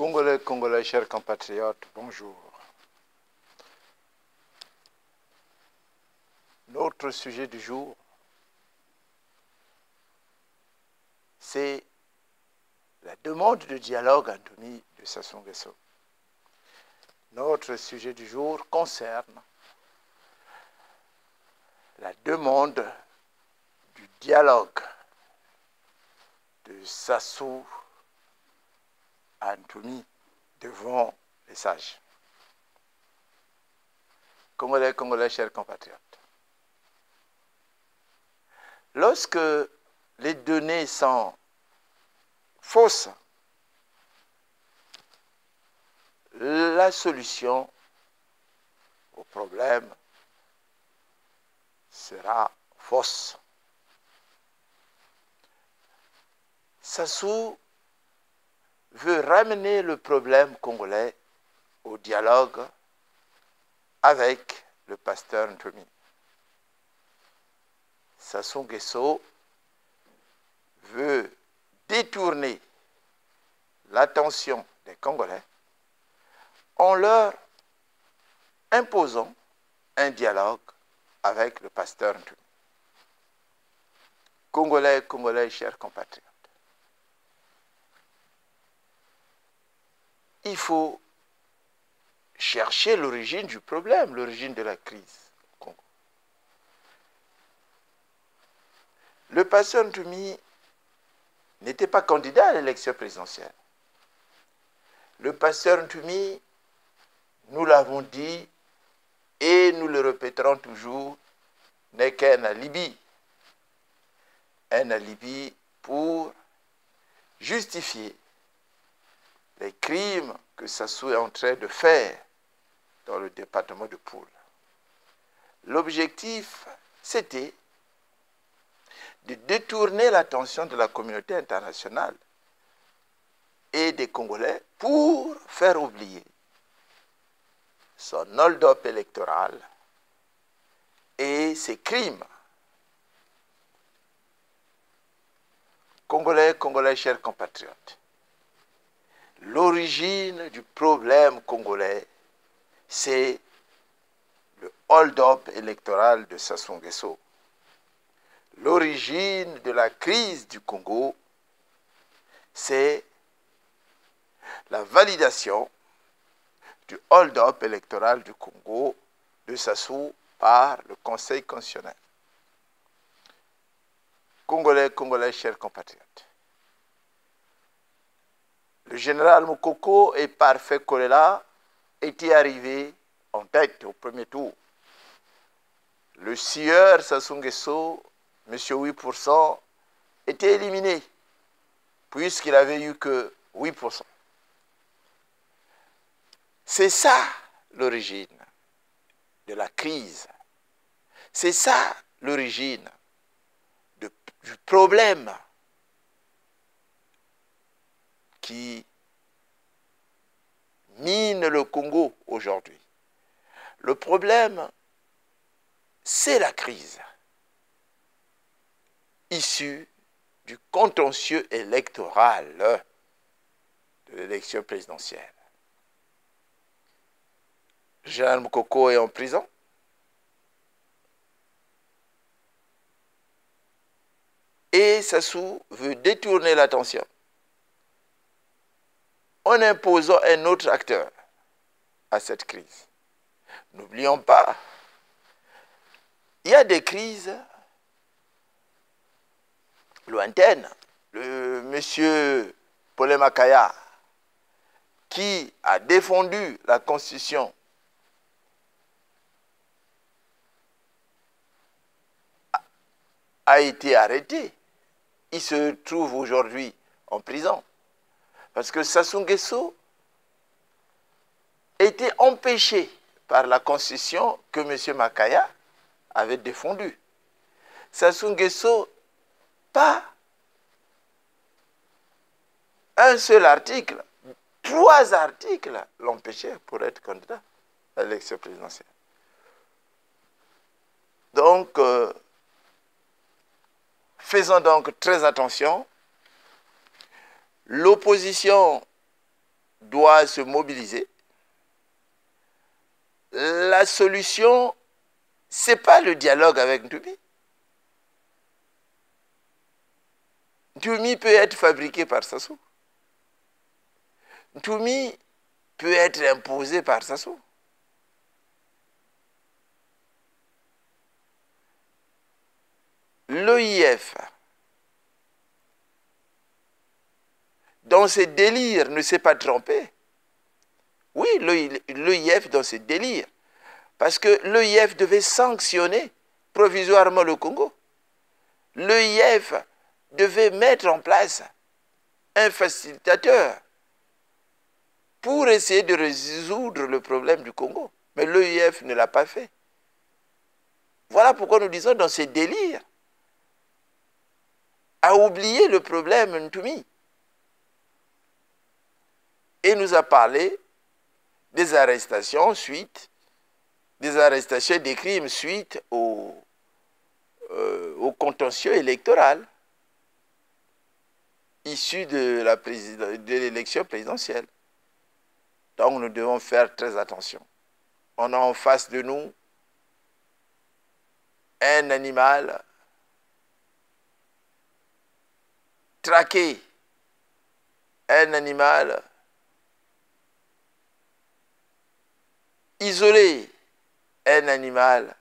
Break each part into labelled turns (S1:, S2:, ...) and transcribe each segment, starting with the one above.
S1: Congolais, Congolais, chers compatriotes, bonjour. Notre sujet du jour, c'est la demande de dialogue Anthony de Sassou Nguesso. Notre sujet du jour concerne la demande du dialogue de Sassou Anthony devant les sages. Congolais, Congolais, chers compatriotes. Lorsque les données sont fausses, la solution au problème sera fausse. Sassou veut ramener le problème congolais au dialogue avec le pasteur Ntomi. Sassou Nguesso veut détourner l'attention des Congolais en leur imposant un dialogue avec le pasteur Ntomi. Congolais, Congolais, chers compatriotes, il faut chercher l'origine du problème, l'origine de la crise au Congo. Le pasteur Ntomi n'était pas candidat à l'élection présidentielle. Le pasteur Ntomi, nous l'avons dit et nous le répéterons toujours, n'est qu'un alibi. Un alibi pour justifier les crimes que Sassou est en train de faire dans le département de Poul. L'objectif, c'était de détourner l'attention de la communauté internationale et des Congolais pour faire oublier son hold-up électoral et ses crimes. Congolais, Congolais, chers compatriotes, l'origine du problème congolais, c'est le hold-up électoral de Sassou Nguesso. L'origine de la crise du Congo, c'est la validation du hold-up électoral du Congo de Sassou par le Conseil constitutionnel. Congolais, Congolais, chers compatriotes, le général Moukoko et Parfait Kolela étaient arrivés en tête au premier tour. Le sieur Sassou Nguesso, monsieur 8%, était éliminé, puisqu'il avait eu que 8%. C'est ça l'origine de la crise. C'est ça l'origine du problème qui mine le Congo aujourd'hui. Le problème, c'est la crise issue du contentieux électoral de l'élection présidentielle. Le général Moukoko est en prison. Et Sassou veut détourner l'attention en imposant un autre acteur à cette crise. N'oublions pas, il y a des crises lointaines. Le monsieur Paul Makaya, qui a défendu la Constitution, a été arrêté. Il se trouve aujourd'hui en prison. Parce que Sassou Nguesso était empêché par la Constitution que M. Makaya avait défendue. Sassou Nguesso, pas un seul article, 3 articles l'empêchaient pour être candidat à l'élection présidentielle. Donc, faisons donc très attention. L'opposition doit se mobiliser. La solution, ce n'est pas le dialogue avec Ntumi. Ntumi peut être fabriqué par Sassou. Ntumi peut être imposé par Sassou. L'OIF, dans ses délires, ne s'est pas trompé. Oui, l'OIF dans ses délires. Parce que l'OIF devait sanctionner provisoirement le Congo. L'OIF devait mettre en place un facilitateur pour essayer de résoudre le problème du Congo. Mais l'OIF ne l'a pas fait. Voilà pourquoi nous disons dans ses délires, a oublié le problème Ntumi. Et nous a parlé des arrestations et des crimes suite au contentieux électoral issu de l'élection présidentielle. Donc nous devons faire très attention. On a en face de nous un animal traqué, un animal isolé, un animal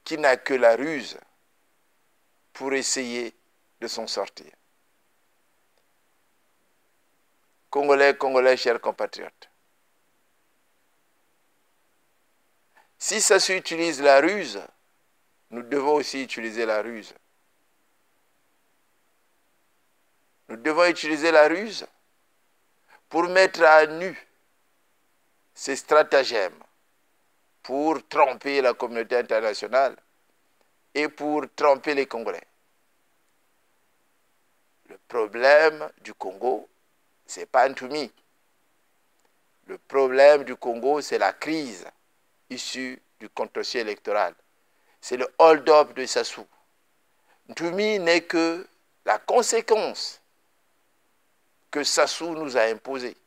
S1: qui n'a que la ruse pour essayer de s'en sortir. Congolais, chers compatriotes, si Sassou utilise la ruse, nous devons aussi utiliser la ruse. Nous devons utiliser la ruse pour mettre à nu ces stratagèmes, pour tromper la communauté internationale et pour tromper les Congolais. Le problème du Congo, ce n'est pas Ntumi. Le problème du Congo, c'est la crise issue du contentieux électoral. C'est le hold-up de Sassou. Ntumi n'est que la conséquence que Sassou nous a imposée.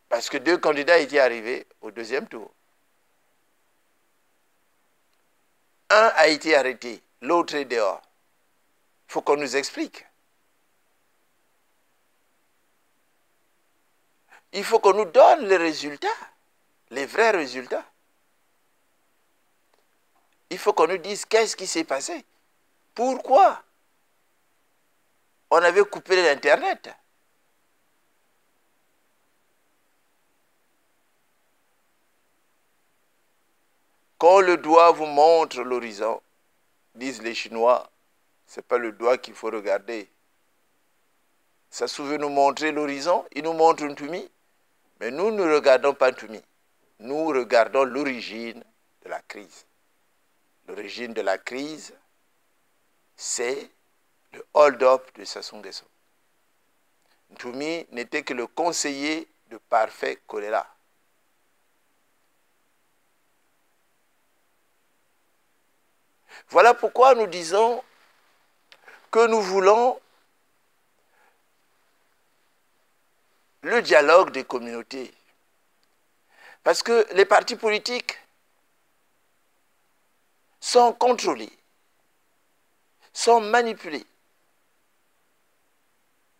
S1: Parce que 2 candidats étaient arrivés au 2e tour. Un a été arrêté, l'autre est dehors. Il faut qu'on nous explique. Il faut qu'on nous donne les résultats, les vrais résultats. Il faut qu'on nous dise qu'est-ce qui s'est passé. Pourquoi on avait coupé l'Internet? Quand le doigt vous montre l'horizon, disent les Chinois, ce n'est pas le doigt qu'il faut regarder. Sassou veut nous montrer l'horizon, il nous montre Ntumi, mais nous ne regardons pas Ntumi. Nous regardons l'origine de la crise. L'origine de la crise, c'est le hold-up de Sassou Nguesso. Ntumi n'était que le conseiller de parfait choléra. Voilà pourquoi nous disons que nous voulons le dialogue des communautés. Parce que les partis politiques sont contrôlés, sont manipulés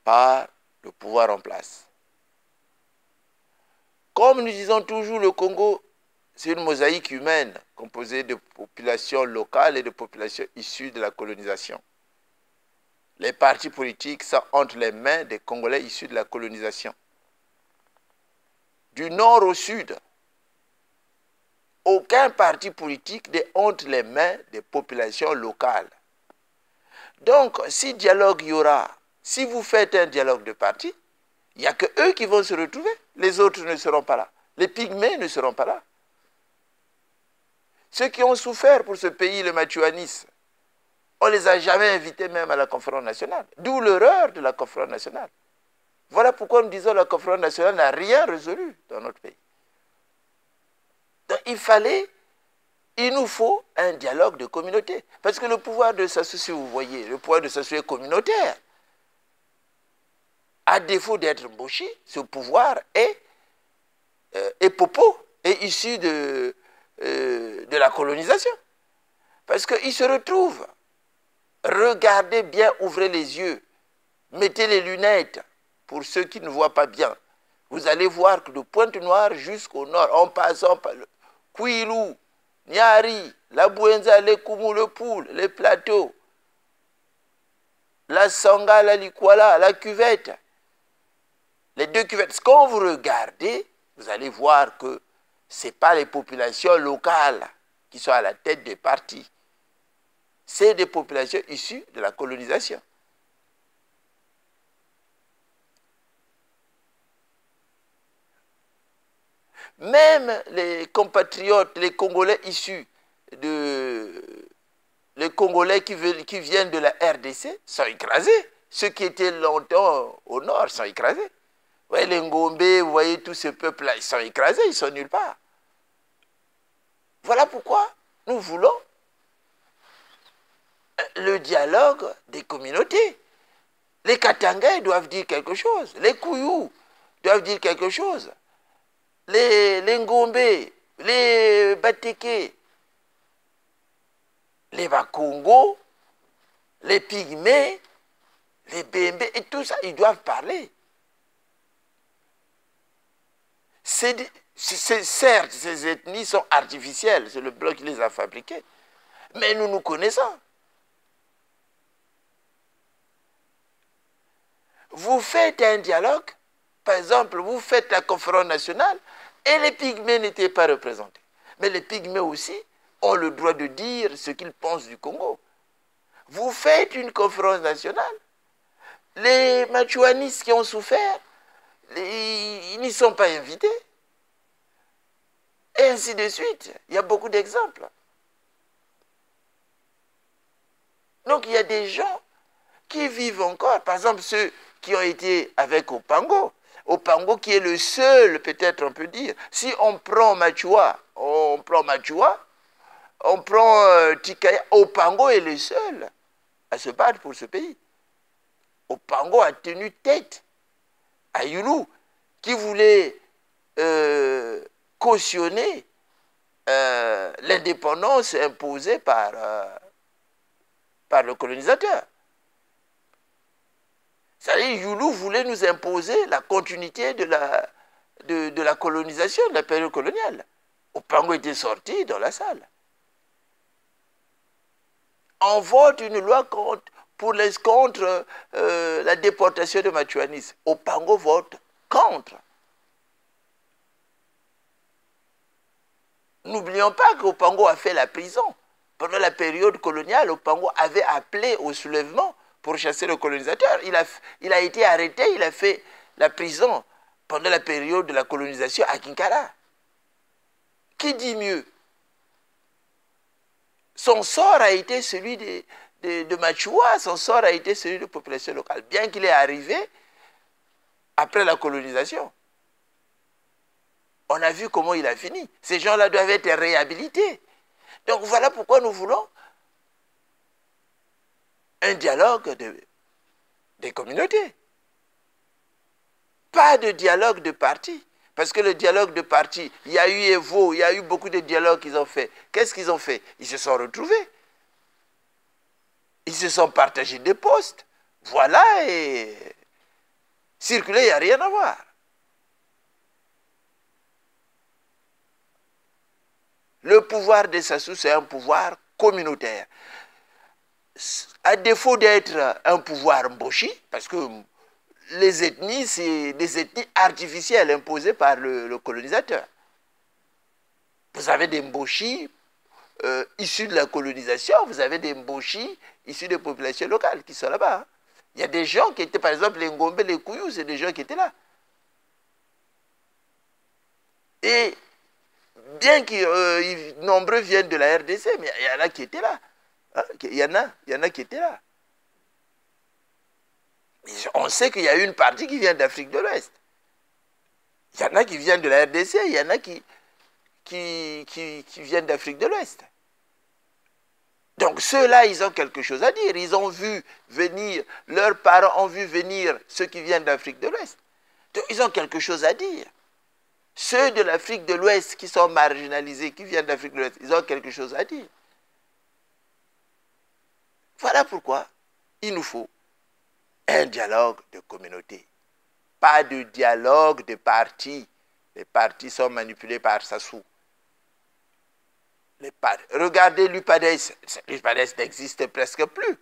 S1: par le pouvoir en place. Comme nous disons toujours, le Congo, c'est une mosaïque humaine composée de populations locales et de populations issues de la colonisation. Les partis politiques sont entre les mains des Congolais issus de la colonisation. Du nord au sud, aucun parti politique n'est entre les mains des populations locales. Donc, si dialogue il y aura, si vous faites un dialogue de partis, il n'y a que eux qui vont se retrouver. Les autres ne seront pas là. Les pygmées ne seront pas là. Ceux qui ont souffert pour ce pays, le Machuanis, on ne les a jamais invités même à la conférence nationale. D'où l'erreur de la conférence nationale. Voilà pourquoi nous disons que la conférence nationale n'a rien résolu dans notre pays. Donc il nous faut un dialogue de communauté. Parce que le pouvoir de Sassou, si vous voyez, le pouvoir de Sassou est communautaire. à défaut d'être Mboshi, ce pouvoir est popo, est issu de la colonisation. Parce qu'il se retrouve, regardez bien, ouvrez les yeux, mettez les lunettes pour ceux qui ne voient pas bien. Vous allez voir que de Pointe-Noire jusqu'au nord, en passant par le Kouilou, Niari, la Bouenza, les Koumou, le Poul, les plateaux, la Sanga, la Likwala, la cuvette, les deux cuvettes. Quand vous regardez, vous allez voir que ce n'est pas les populations locales qui sont à la tête des partis. C'est des populations issues de la colonisation. Même les compatriotes, les Congolais issus les Congolais qui viennent de la RDC sont écrasés. Ceux qui étaient longtemps au nord sont écrasés. Vous voyez les Ngombe, vous voyez tous ces peuples-là, ils sont écrasés, ils sont nulle part. Voilà pourquoi nous voulons le dialogue des communautés. Les Katangais doivent dire quelque chose. Les Kouyou doivent dire quelque chose. Les Ngombe, les Bateke, les Bakongo, les Pygmées, les Bembe, et tout ça, ils doivent parler. Certes, ces ethnies sont artificielles, c'est le bloc qui les a fabriquées, mais nous nous connaissons. Vous faites un dialogue, par exemple, vous faites la conférence nationale, et les Pygmées n'étaient pas représentés. Mais les Pygmées aussi ont le droit de dire ce qu'ils pensent du Congo. Vous faites une conférence nationale, les Machuanis qui ont souffert, ils n'y sont pas invités. Et ainsi de suite. Il y a beaucoup d'exemples. Donc il y a des gens qui vivent encore. Par exemple, ceux qui ont été avec Opango. Opango qui est le seul, peut-être on peut dire. Si on prend Machua, on prend Tikaya, Opango est le seul à se battre pour ce pays. Opango a tenu tête à Youlou, qui voulait cautionner l'indépendance imposée par le colonisateur. C'est-à-dire Youlou voulait nous imposer la continuité de la colonisation, de la période coloniale. Opango était sorti dans la salle. On vote une loi contre la déportation de Machuanis. Opango vote contre. N'oublions pas qu'Opango a fait la prison. Pendant la période coloniale, Opango avait appelé au soulèvement pour chasser le colonisateur. Il a été arrêté, il a fait la prison pendant la période de la colonisation à Kinkala. Qui dit mieux? Son sort a été celui de Machua, son sort a été celui de la population locale, bien qu'il est arrivé après la colonisation. On a vu comment il a fini. Ces gens-là doivent être réhabilités. Donc voilà pourquoi nous voulons un dialogue des communautés. Pas de dialogue de parti. Parce que le dialogue de parti, il y a eu Evo, il y a eu beaucoup de dialogues qu'ils ont fait. Qu'est-ce qu'ils ont fait? Ils se sont retrouvés. Ils se sont partagés des postes. Voilà, et circuler, il n'y a rien à voir. Le pouvoir des Sassou, c'est un pouvoir communautaire. À défaut d'être un pouvoir Mboshi, parce que les ethnies, c'est des ethnies artificielles imposées par le colonisateur. Vous avez des Mboshi issus de la colonisation, vous avez des Mboshi issus des populations locales qui sont là-bas. Il y a des gens qui étaient, par exemple, les Ngombe, les Kouyou, c'est des gens qui étaient là. Et bien que nombreux viennent de la RDC, mais il y en a qui étaient là. Hein? Il y en a qui étaient là. On sait qu'il y a une partie qui vient d'Afrique de l'Ouest. Il y en a qui viennent de la RDC, il y en a qui viennent d'Afrique de l'Ouest. Donc ceux-là, ils ont quelque chose à dire. Ils ont vu venir, leurs parents ont vu venir ceux qui viennent d'Afrique de l'Ouest. Donc ils ont quelque chose à dire. Ceux de l'Afrique de l'Ouest qui sont marginalisés, qui viennent d'Afrique de l'Ouest, ils ont quelque chose à dire. Voilà pourquoi il nous faut un dialogue de communauté. Pas de dialogue de partis. Les partis sont manipulés par Sassou. Regardez l'UPADES. L'UPADES n'existe presque plus.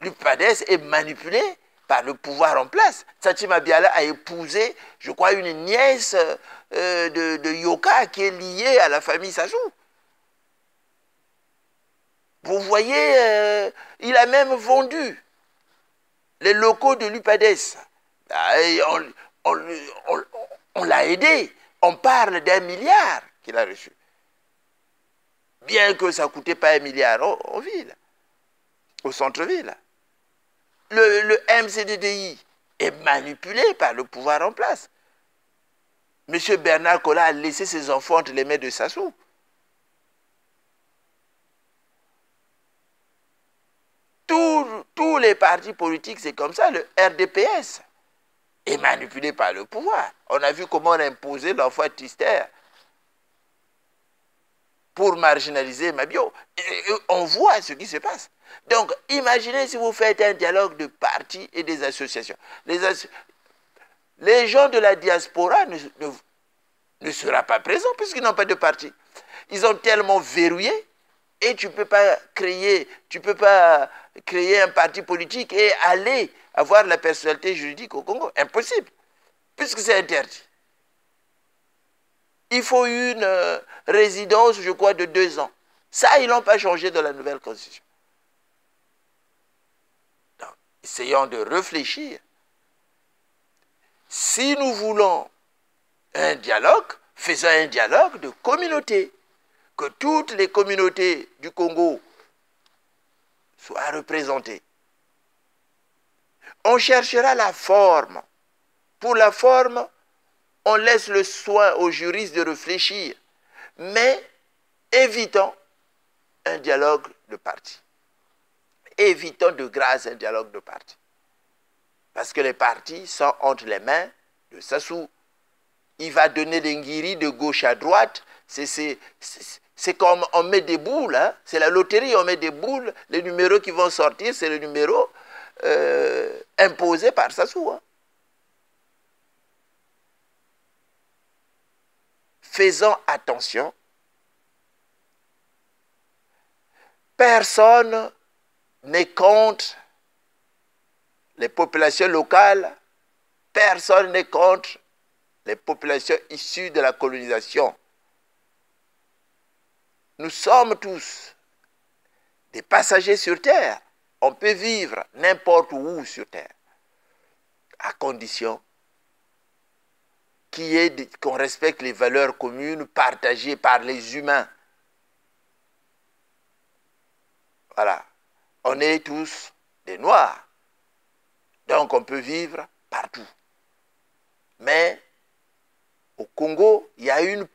S1: L'UPADES est manipulé par le pouvoir en place. Satima Biala a épousé, je crois, une nièce de Yoka qui est liée à la famille Sassou. Vous voyez, il a même vendu les locaux de l'UPADES. On l'a aidé. On parle d'1 milliard qu'il a reçu. Bien que ça ne coûtait pas 1 milliard en ville, au centre-ville. Le MCDDI est manipulé par le pouvoir en place. M. Bernard Kola a laissé ses enfants entre les mains de Sassou. Tous les partis politiques, c'est comme ça. Le RDPS est manipulé par le pouvoir. On a vu comment on a imposé l'enfant Tister pour marginaliser Mabio. On voit ce qui se passe. Donc, imaginez si vous faites un dialogue de partis et des associations. Les gens de la diaspora ne seront pas présents puisqu'ils n'ont pas de parti. Ils ont tellement verrouillé et tu ne peux pas créer un parti politique et aller avoir la personnalité juridique au Congo. Impossible, puisque c'est interdit. Il faut une résidence, je crois, de 2 ans. Ça, ils n'ont pas changé dans la nouvelle constitution. Donc, essayons de réfléchir. Si nous voulons un dialogue, faisons un dialogue de communauté. Que toutes les communautés du Congo soient représentées. On cherchera la forme. Pour la forme, on laisse le soin aux juristes de réfléchir, mais évitons un dialogue de parti. Évitons de grâce un dialogue de parti. Parce que les partis sont entre les mains de Sassou. Il va donner des nguiris de gauche à droite. C'est comme on met des boules, hein? C'est la loterie, on met des boules. Les numéros qui vont sortir, c'est le numéro imposé par Sassou. Hein? Faisons attention. Personne n'est contre les populations locales. Personne n'est contre les populations issues de la colonisation. Nous sommes tous des passagers sur Terre. On peut vivre n'importe où sur Terre, à condition qu'on respecte les valeurs communes partagées par les humains. Voilà. On est tous des Noirs. Donc on peut vivre partout. Mais au Congo, il y a une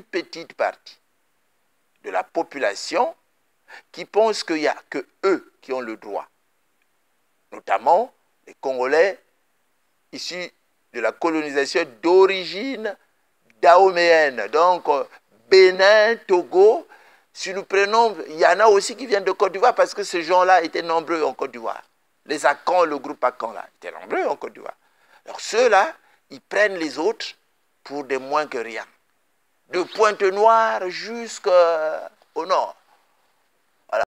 S1: petite partie de la population qui pense qu'il n'y a que eux qui ont le droit. Notamment les Congolais issus de la colonisation d'origine dahoméenne. Donc Bénin, Togo, si nous prenons, il y en a aussi qui viennent de Côte d'Ivoire parce que ces gens-là étaient nombreux en Côte d'Ivoire. Les Akans, le groupe Akan là, étaient nombreux en Côte d'Ivoire. Alors ceux-là, ils prennent les autres pour des moins que rien. De Pointe-Noire jusqu'au nord.